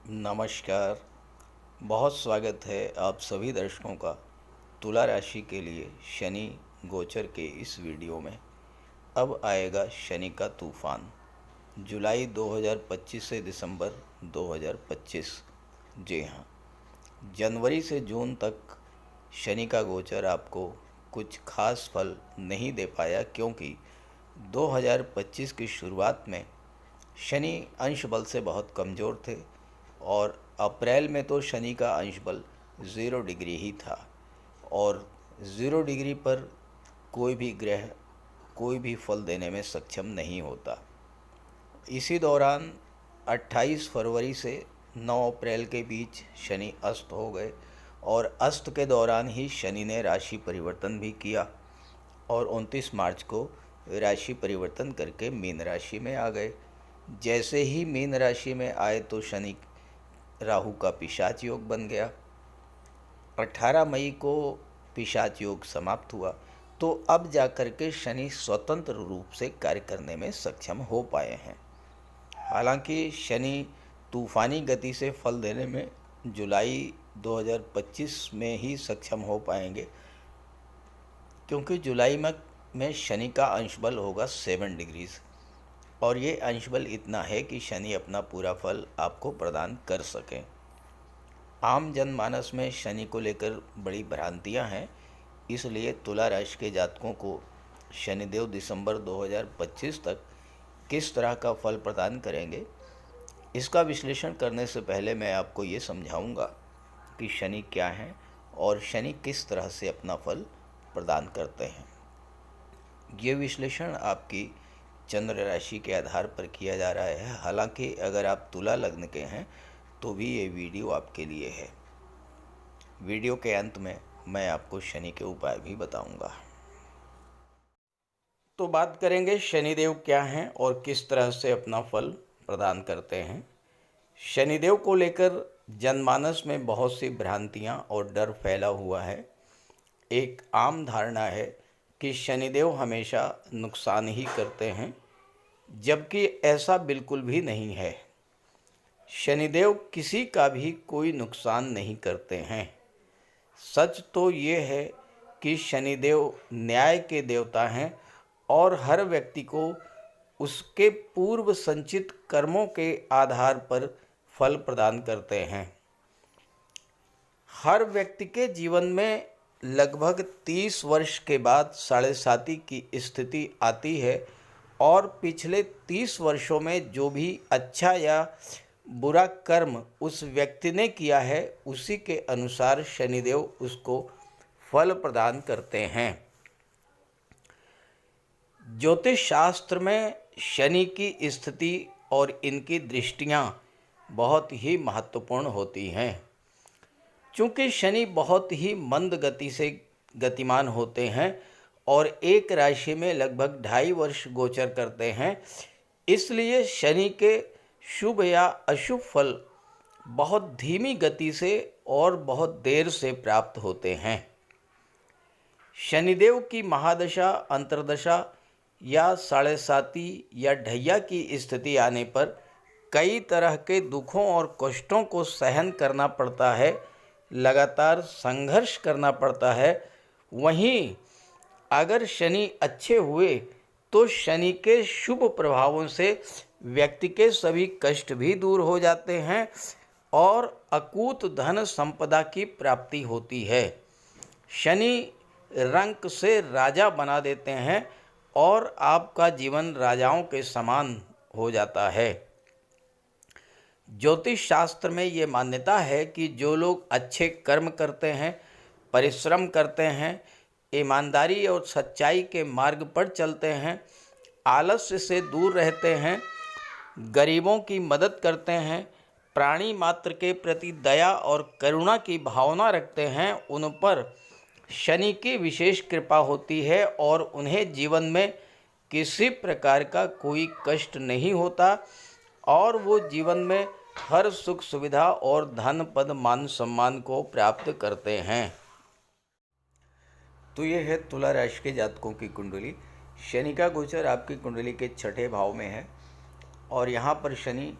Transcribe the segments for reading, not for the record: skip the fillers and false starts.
नमस्कार। बहुत स्वागत है आप सभी दर्शकों का तुला राशि के लिए शनि गोचर के इस वीडियो में। अब आएगा शनि का तूफान जुलाई 2025 से दिसंबर 2025। जी हाँ, जनवरी से जून तक शनि का गोचर आपको कुछ खास फल नहीं दे पाया, क्योंकि 2025 की शुरुआत में शनि अंश बल से बहुत कमज़ोर थे और अप्रैल में तो शनि का अंश बल 0 डिग्री ही था और 0 डिग्री पर कोई भी ग्रह कोई भी फल देने में सक्षम नहीं होता। इसी दौरान 28 फरवरी से 9 अप्रैल के बीच शनि अस्त हो गए और अस्त के दौरान ही शनि ने राशि परिवर्तन भी किया और 29 मार्च को राशि परिवर्तन करके मीन राशि में आ गए। जैसे ही मीन राशि में आए तो शनि राहु का पिशाच योग बन गया। 18 मई को पिशाच योग समाप्त हुआ, तो अब जाकर के शनि स्वतंत्र रूप से कार्य करने में सक्षम हो पाए हैं। हालांकि शनि तूफानी गति से फल देने में जुलाई 2025 में ही सक्षम हो पाएंगे, क्योंकि जुलाई में शनि का अंश बल होगा 7 डिग्रीज और ये अंश बल इतना है कि शनि अपना पूरा फल आपको प्रदान कर सकें। आम जनमानस में शनि को लेकर बड़ी भ्रांतियां हैं, इसलिए तुला राशि के जातकों को शनिदेव दिसंबर 2025 तक किस तरह का फल प्रदान करेंगे, इसका विश्लेषण करने से पहले मैं आपको ये समझाऊंगा कि शनि क्या है और शनि किस तरह से अपना फल प्रदान करते हैं। ये विश्लेषण आपकी चंद्र राशि के आधार पर किया जा रहा है। हालांकि अगर आप तुला लग्न के हैं तो भी ये वीडियो आपके लिए है। वीडियो के अंत में मैं आपको शनि के उपाय भी बताऊंगा। तो बात करेंगे शनिदेव क्या हैं और किस तरह से अपना फल प्रदान करते हैं। शनिदेव को लेकर जनमानस में बहुत सी भ्रांतियां और डर फैला हुआ है। एक आम धारणा है कि शनिदेव हमेशा नुकसान ही करते हैं, जबकि ऐसा बिल्कुल भी नहीं है। शनिदेव किसी का भी कोई नुकसान नहीं करते हैं। सच तो ये है कि शनिदेव न्याय के देवता हैं और हर व्यक्ति को उसके पूर्व संचित कर्मों के आधार पर फल प्रदान करते हैं। हर व्यक्ति के जीवन में लगभग 30 वर्ष के बाद साढ़े साती की स्थिति आती है और पिछले 30 वर्षों में जो भी अच्छा या बुरा कर्म उस व्यक्ति ने किया है, उसी के अनुसार शनिदेव उसको फल प्रदान करते हैं। ज्योतिष शास्त्र में शनि की स्थिति और इनकी दृष्टियां बहुत ही महत्वपूर्ण होती हैं। चूँकि शनि बहुत ही मंद गति से गतिमान होते हैं और एक राशि में लगभग 2.5 वर्ष गोचर करते हैं, इसलिए शनि के शुभ या अशुभ फल बहुत धीमी गति से और बहुत देर से प्राप्त होते हैं। शनिदेव की महादशा, अंतर्दशा या साढ़े साती या ढैया की स्थिति आने पर कई तरह के दुखों और कष्टों को सहन करना पड़ता है, लगातार संघर्ष करना पड़ता है। वहीं अगर शनि अच्छे हुए तो शनि के शुभ प्रभावों से व्यक्ति के सभी कष्ट भी दूर हो जाते हैं और अकूत धन संपदा की प्राप्ति होती है। शनि रंक से राजा बना देते हैं और आपका जीवन राजाओं के समान हो जाता है। ज्योतिष शास्त्र में ये मान्यता है कि जो लोग अच्छे कर्म करते हैं, परिश्रम करते हैं, ईमानदारी और सच्चाई के मार्ग पर चलते हैं, आलस्य से दूर रहते हैं, गरीबों की मदद करते हैं, प्राणी मात्र के प्रति दया और करुणा की भावना रखते हैं, उन पर शनि की विशेष कृपा होती है और उन्हें जीवन में किसी प्रकार का कोई कष्ट नहीं होता और वो जीवन में हर सुख सुविधा और धन पद मान सम्मान को प्राप्त करते हैं। तो ये है तुला राशि के जातकों की कुंडली। शनि का गोचर आपकी कुंडली के 6ठे भाव में है और यहाँ पर शनि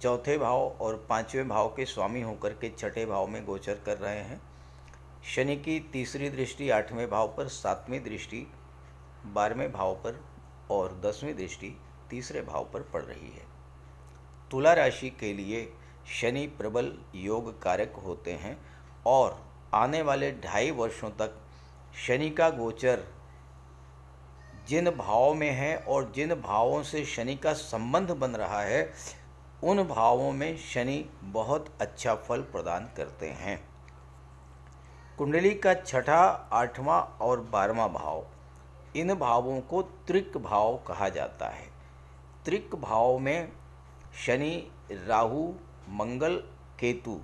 चौथे भाव और पाँचवें भाव के स्वामी होकर के छठे भाव में गोचर कर रहे हैं। शनि की तीसरी दृष्टि 8वें भाव पर, 7वीं दृष्टि 12वें भाव पर और 10वीं दृष्टि तीसरे भाव पर पड़ रही है। तुला राशि के लिए शनि प्रबल योग कारक होते हैं और आने वाले 2.5 वर्षों तक शनि का गोचर जिन भावों में है और जिन भावों से शनि का संबंध बन रहा है उन भावों में शनि बहुत अच्छा फल प्रदान करते हैं। कुंडली का छठा, 8वां और 12वां भाव, इन भावों को त्रिक भाव कहा जाता है। त्रिक भाव में शनि, राहु, मंगल, केतु,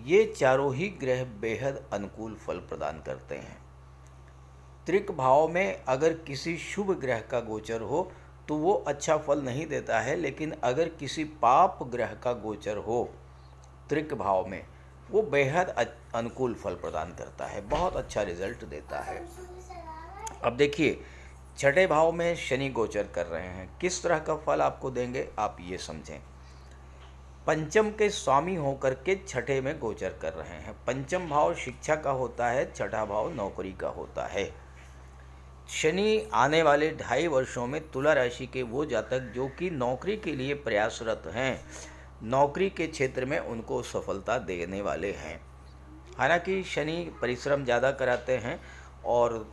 ये चारों ही ग्रह बेहद अनुकूल फल प्रदान करते हैं। त्रिक भाव में अगर किसी शुभ ग्रह का गोचर हो तो वो अच्छा फल नहीं देता है, लेकिन अगर किसी पाप ग्रह का गोचर हो त्रिक भाव में, वो बेहद अनुकूल फल प्रदान करता है, बहुत अच्छा रिजल्ट देता है। अब देखिए, छठे भाव में शनि गोचर कर रहे हैं, किस तरह का फल आपको देंगे आप ये समझें। पंचम के स्वामी होकर के छठे में गोचर कर रहे हैं। पंचम भाव शिक्षा का होता है, छठा भाव नौकरी का होता है। शनि आने वाले 2.5 वर्षों में तुला राशि के वो जातक जो कि नौकरी के लिए प्रयासरत हैं, नौकरी के क्षेत्र में उनको सफलता देने वाले हैं। हालांकि शनि परिश्रम ज़्यादा कराते हैं और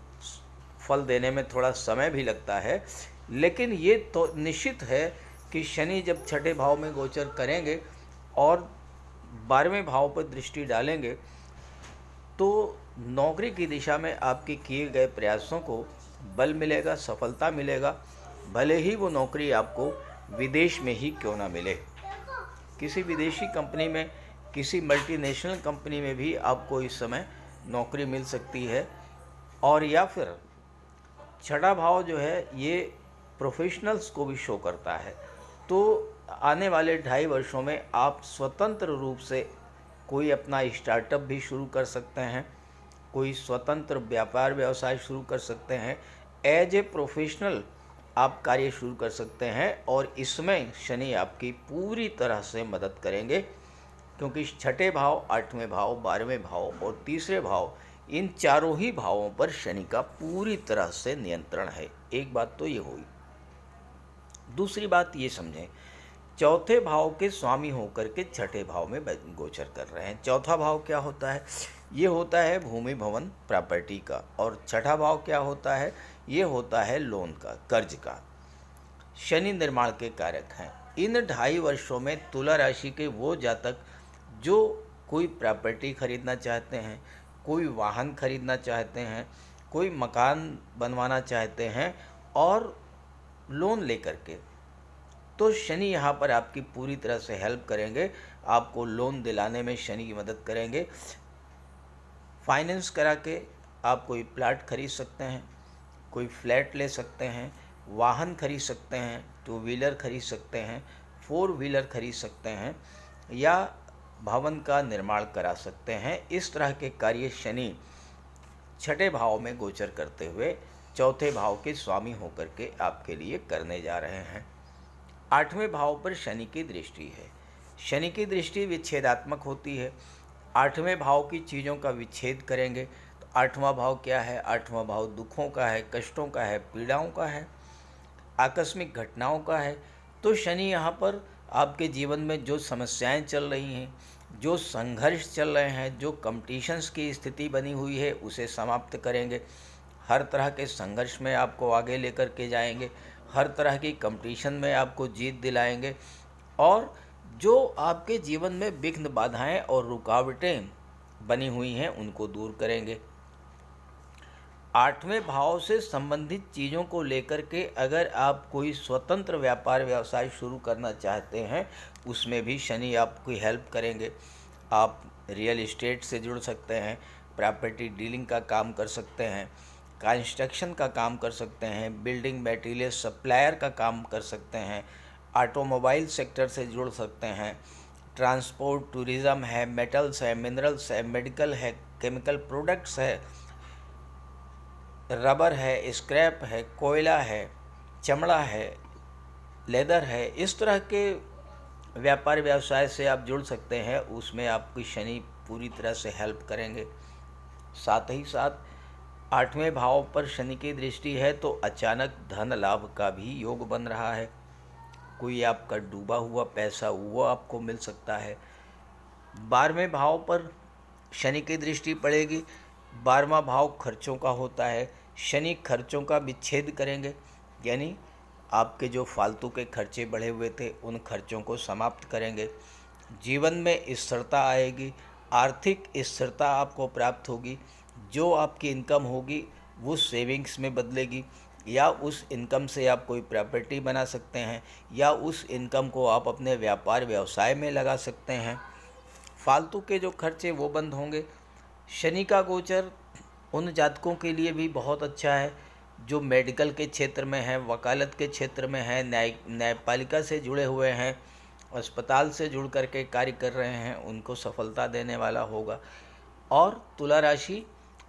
फल देने में थोड़ा समय भी लगता है, लेकिन ये तो निश्चित है कि शनि जब छठे भाव में गोचर करेंगे और 12वें भाव पर दृष्टि डालेंगे तो नौकरी की दिशा में आपके किए गए प्रयासों को बल मिलेगा, सफलता मिलेगा, भले ही वो नौकरी आपको विदेश में ही क्यों ना मिले। किसी विदेशी कंपनी में, किसी मल्टीनेशनल कंपनी में भी आपको इस समय नौकरी मिल सकती है। और या फिर छठा भाव जो है ये प्रोफेशनल्स को भी शो करता है, तो आने वाले 2.5 वर्षों में आप स्वतंत्र रूप से कोई अपना स्टार्टअप भी शुरू कर सकते हैं, कोई स्वतंत्र व्यापार व्यवसाय शुरू कर सकते हैं, एज ए प्रोफेशनल आप कार्य शुरू कर सकते हैं। और इसमें शनि आपकी पूरी तरह से मदद करेंगे, क्योंकि छठे भाव, 8वें भाव, 12वें भाव और तीसरे भाव, इन चारों ही भावों पर शनि का पूरी तरह से नियंत्रण है। एक बात तो ये हुई। दूसरी बात ये समझें, चौथे भाव के स्वामी होकर के छठे भाव में गोचर कर रहे हैं। चौथा भाव क्या होता है? ये होता है भूमि भवन प्रॉपर्टी का। और छठा भाव क्या होता है? ये होता है लोन का, कर्ज का। शनि निर्माण के कारक हैं। इन 2.5 वर्षों में तुला राशि के वो जातक जो कोई प्रॉपर्टी खरीदना चाहते हैं, कोई वाहन खरीदना चाहते हैं, कोई मकान बनवाना चाहते हैं और लोन लेकर के, तो शनि यहाँ पर आपकी पूरी तरह से हेल्प करेंगे, आपको लोन दिलाने में शनि की मदद करेंगे। फाइनेंस करा के आप कोई प्लाट खरीद सकते हैं, कोई फ्लैट ले सकते हैं, वाहन खरीद सकते हैं, 2 व्हीलर खरीद सकते हैं, 4 व्हीलर खरीद सकते हैं या भवन का निर्माण करा सकते हैं। इस तरह के कार्य शनि छठे भाव में गोचर करते हुए चौथे भाव के स्वामी होकर के आपके लिए करने जा रहे हैं। 8वें भाव पर शनि की दृष्टि है। शनि की दृष्टि विच्छेदात्मक होती है। 8वें भाव की चीज़ों का विच्छेद करेंगे तो 8वां भाव क्या है? 8वां भाव दुखों का है, कष्टों का है, पीड़ाओं का है, आकस्मिक घटनाओं का है। तो शनि यहाँ पर आपके जीवन में जो समस्याएं चल रही हैं, जो संघर्ष चल रहे हैं, जो कंपटीशंस की स्थिति बनी हुई है, उसे समाप्त करेंगे। हर तरह के संघर्ष में आपको आगे लेकर के जाएंगे, हर तरह की कंपटीशन में आपको जीत दिलाएंगे और जो आपके जीवन में विघ्न, बाधाएं और रुकावटें बनी हुई हैं उनको दूर करेंगे। 8वें भाव से संबंधित चीज़ों को लेकर के अगर आप कोई स्वतंत्र व्यापार व्यवसाय शुरू करना चाहते हैं, उसमें भी शनि आपकी हेल्प करेंगे। आप रियल एस्टेट से जुड़ सकते हैं, प्रॉपर्टी डीलिंग का काम कर सकते हैं, कंस्ट्रक्शन का काम कर सकते हैं, बिल्डिंग मटेरियल सप्लायर का काम कर सकते हैं, ऑटोमोबाइल सेक्टर से जुड़ सकते हैं, ट्रांसपोर्ट, टूरिज़्म है, मेटल्स है, मिनरल्स है, मेडिकल है, केमिकल प्रोडक्ट्स है, रबर है, स्क्रैप है, कोयला है, चमड़ा है, लेदर है। इस तरह के व्यापार व्यवसाय से आप जुड़ सकते हैं, उसमें आपकी शनि पूरी तरह से हेल्प करेंगे। साथ ही साथ 8वें भाव पर शनि की दृष्टि है तो अचानक धन लाभ का भी योग बन रहा है। कोई आपका डूबा हुआ पैसा वो आपको मिल सकता है। 12वें भाव पर शनि की दृष्टि पड़ेगी। 12वां भाव खर्चों का होता है। शनि खर्चों का विच्छेद करेंगे, यानी आपके जो फालतू के खर्चे बढ़े हुए थे उन खर्चों को समाप्त करेंगे। जीवन में स्थिरता आएगी, आर्थिक स्थिरता आपको प्राप्त होगी। जो आपकी इनकम होगी वो सेविंग्स में बदलेगी, या उस इनकम से आप कोई प्रॉपर्टी बना सकते हैं, या उस इनकम को आप अपने व्यापार व्यवसाय में लगा सकते हैं। फालतू के जो खर्चे वो बंद होंगे। शनि का गोचर उन जातकों के लिए भी बहुत अच्छा है जो मेडिकल के क्षेत्र में हैं, वकालत के क्षेत्र में हैं, न्यायपालिका से जुड़े हुए हैं, अस्पताल से जुड़ कर के कार्य कर रहे हैं, उनको सफलता देने वाला होगा। और तुला राशि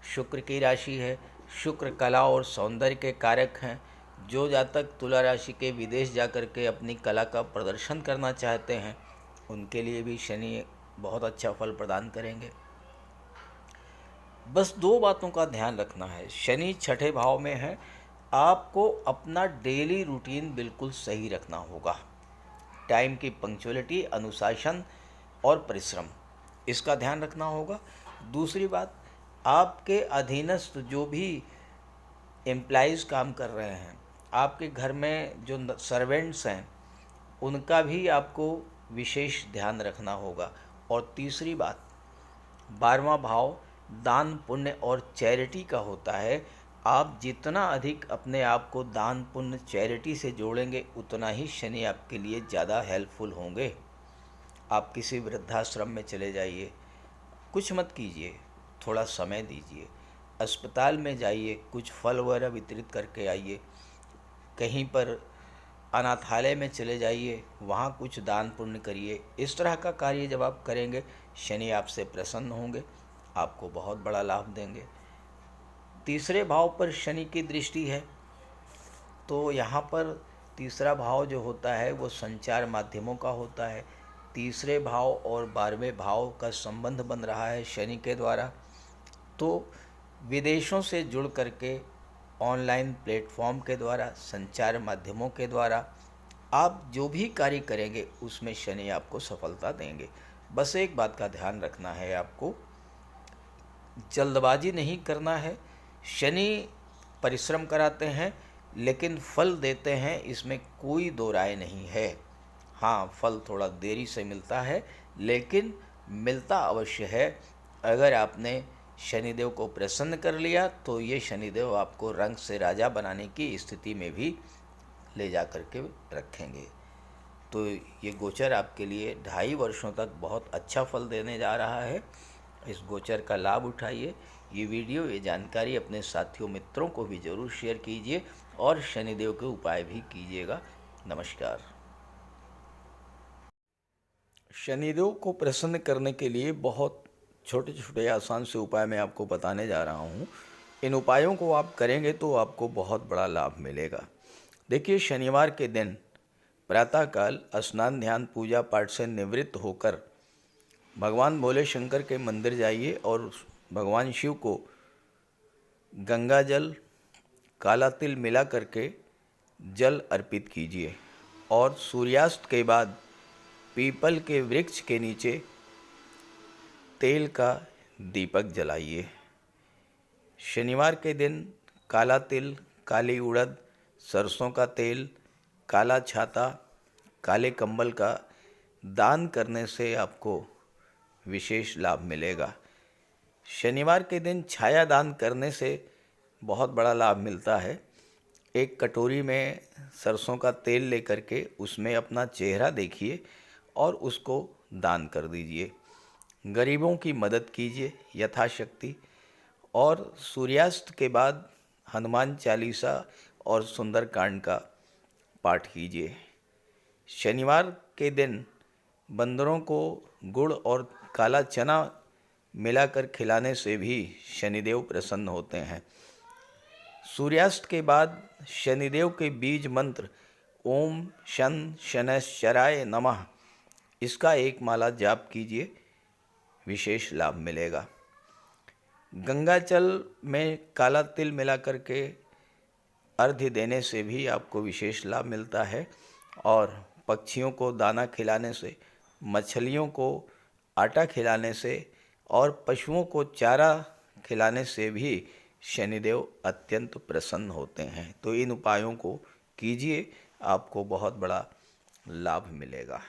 शुक्र की राशि है। शुक्र कला और सौंदर्य के कारक हैं। जो जातक तुला राशि के विदेश जाकर के अपनी कला का प्रदर्शन करना चाहते हैं उनके लिए भी शनि बहुत अच्छा फल प्रदान करेंगे। बस 2 बातों का ध्यान रखना है। शनि 6ठे भाव में है, आपको अपना डेली रूटीन बिल्कुल सही रखना होगा। टाइम की पंक्चुअलिटी, अनुशासन और परिश्रम, इसका ध्यान रखना होगा। दूसरी बात, आपके अधीनस्थ जो भी एम्प्लॉइज़ काम कर रहे हैं, आपके घर में जो सर्वेंट्स हैं, उनका भी आपको विशेष ध्यान रखना होगा। और तीसरी बात, 12वां भाव दान पुण्य और चैरिटी का होता है। आप जितना अधिक अपने आप को दान पुण्य चैरिटी से जोड़ेंगे उतना ही शनि आपके लिए ज़्यादा हेल्पफुल होंगे। आप किसी वृद्धाश्रम में चले जाइए, कुछ मत कीजिए, थोड़ा समय दीजिए। अस्पताल में जाइए, कुछ फल वगैरह वितरित करके आइए। कहीं पर अनाथालय में चले जाइए, वहाँ कुछ दान पुण्य करिए। इस तरह का कार्य जब आप करेंगे शनि आपसे प्रसन्न होंगे, आपको बहुत बड़ा लाभ देंगे। तीसरे भाव पर शनि की दृष्टि है तो यहाँ पर तीसरा भाव जो होता है वो संचार माध्यमों का होता है। तीसरे भाव और 12वें भाव का संबंध बन रहा है शनि के द्वारा, तो विदेशों से जुड़ करके ऑनलाइन प्लेटफॉर्म के द्वारा, संचार माध्यमों के द्वारा आप जो भी कार्य करेंगे उसमें शनि आपको सफलता देंगे। बस एक बात का ध्यान रखना है, आपको जल्दबाजी नहीं करना है। शनि परिश्रम कराते हैं लेकिन फल देते हैं, इसमें कोई दो राय नहीं है। हाँ, फल थोड़ा देरी से मिलता है लेकिन मिलता अवश्य है। अगर आपने शनिदेव को प्रसन्न कर लिया तो ये शनिदेव आपको रंग से राजा बनाने की स्थिति में भी ले जा कर के रखेंगे। तो ये गोचर आपके लिए 2.5 वर्षों तक बहुत अच्छा फल देने जा रहा है। इस गोचर का लाभ उठाइए। ये वीडियो, ये जानकारी अपने साथियों मित्रों को भी ज़रूर शेयर कीजिए और शनिदेव के उपाय भी कीजिएगा। नमस्कार। शनिदेव को प्रसन्न करने के लिए बहुत छोटे छोटे आसान से उपाय मैं आपको बताने जा रहा हूँ। इन उपायों को आप करेंगे तो आपको बहुत बड़ा लाभ मिलेगा। देखिए, शनिवार के दिन प्रातःकाल स्नान ध्यान पूजा पाठ से निवृत्त होकर भगवान भोले शंकर के मंदिर जाइए और भगवान शिव को गंगा जल, काला तिल मिला करके जल अर्पित कीजिए और सूर्यास्त के बाद पीपल के वृक्ष के नीचे तेल का दीपक जलाइए। शनिवार के दिन काला तिल, काली उड़द, सरसों का तेल, काला छाता, काले कंबल का दान करने से आपको विशेष लाभ मिलेगा। शनिवार के दिन छाया दान करने से बहुत बड़ा लाभ मिलता है। एक कटोरी में सरसों का तेल लेकर के उसमें अपना चेहरा देखिए और उसको दान कर दीजिए। गरीबों की मदद कीजिए यथाशक्ति। और सूर्यास्त के बाद हनुमान चालीसा और सुंदरकांड का पाठ कीजिए। शनिवार के दिन बंदरों को गुड़ और काला चना मिलाकर खिलाने से भी शनिदेव प्रसन्न होते हैं। सूर्यास्त के बाद शनिदेव के बीज मंत्र ओम शन शनैश्चराय नमः इसका एक माला जाप कीजिए, विशेष लाभ मिलेगा। गंगा जल में काला तिल मिला करके अर्घ्य देने से भी आपको विशेष लाभ मिलता है, और पक्षियों को दाना खिलाने से, मछलियों को आटा खिलाने से और पशुओं को चारा खिलाने से भी शनिदेव अत्यंत प्रसन्न होते हैं। तो इन उपायों को कीजिए, आपको बहुत बड़ा लाभ मिलेगा।